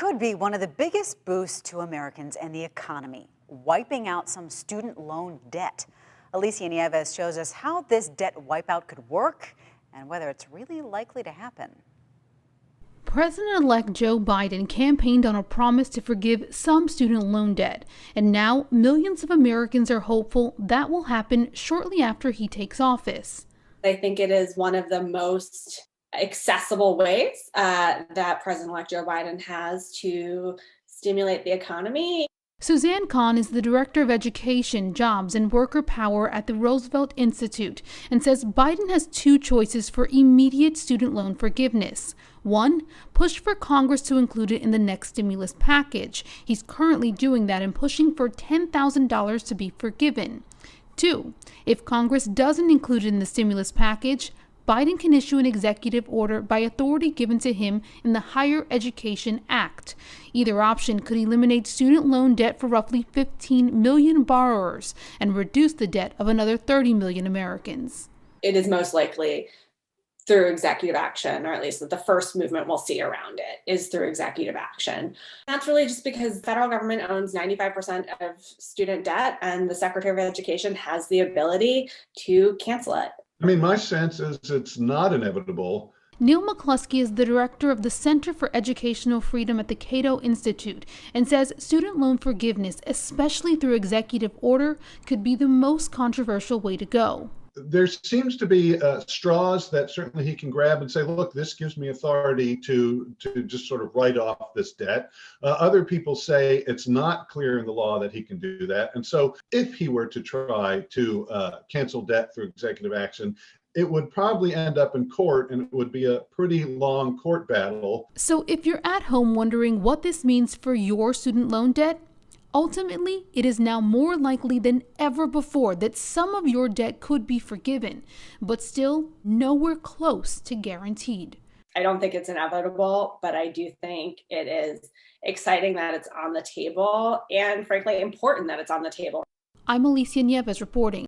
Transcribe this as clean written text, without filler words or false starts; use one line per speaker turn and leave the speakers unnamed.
could be one of the biggest boosts to Americans and the economy, wiping out some student loan debt. Alicia Nieves shows us how this debt wipeout could work and whether it's really likely to happen.
President-elect Joe Biden campaigned on a promise to forgive some student loan debt, and now millions of Americans are hopeful that will happen shortly after he takes office.
I think it is one of the most accessible ways that President-elect Joe Biden has to stimulate the economy.
Suzanne Kahn is the Director of Education, Jobs, and Worker Power at the Roosevelt Institute and says Biden has two choices for immediate student loan forgiveness. One, push for Congress to include it in the next stimulus package. He's currently doing that and pushing for $10,000 to be forgiven. Two, if Congress doesn't include it in the stimulus package, Biden can issue an executive order by authority given to him in the Higher Education Act. Either option could eliminate student loan debt for roughly 15 million borrowers and reduce the debt of another 30 million Americans.
It is most likely through executive action, or at least the first movement we'll see around it is through executive action. That's really just because the federal government owns 95% of student debt, and the Secretary of Education has the ability to cancel it.
I mean, my sense is it's not inevitable.
Neil McCluskey is the director of the Center for Educational Freedom at the Cato Institute and says student loan forgiveness, especially through executive order, could be the most controversial way to go.
There seems to be straws that certainly he can grab and say, look, this gives me authority to just sort of write off this debt. Other people say it's not clear in the law that he can do that. And so if he were to try to cancel debt through executive action, it would probably end up in court, and it would be a pretty long court battle.
So if you're at home wondering what this means for your student loan debt, ultimately, it is now more likely than ever before that some of your debt could be forgiven, but still nowhere close to guaranteed.
I don't think it's inevitable, but I do think it is exciting that it's on the table and, frankly, important that it's on the table.
I'm Alicia Nieves reporting.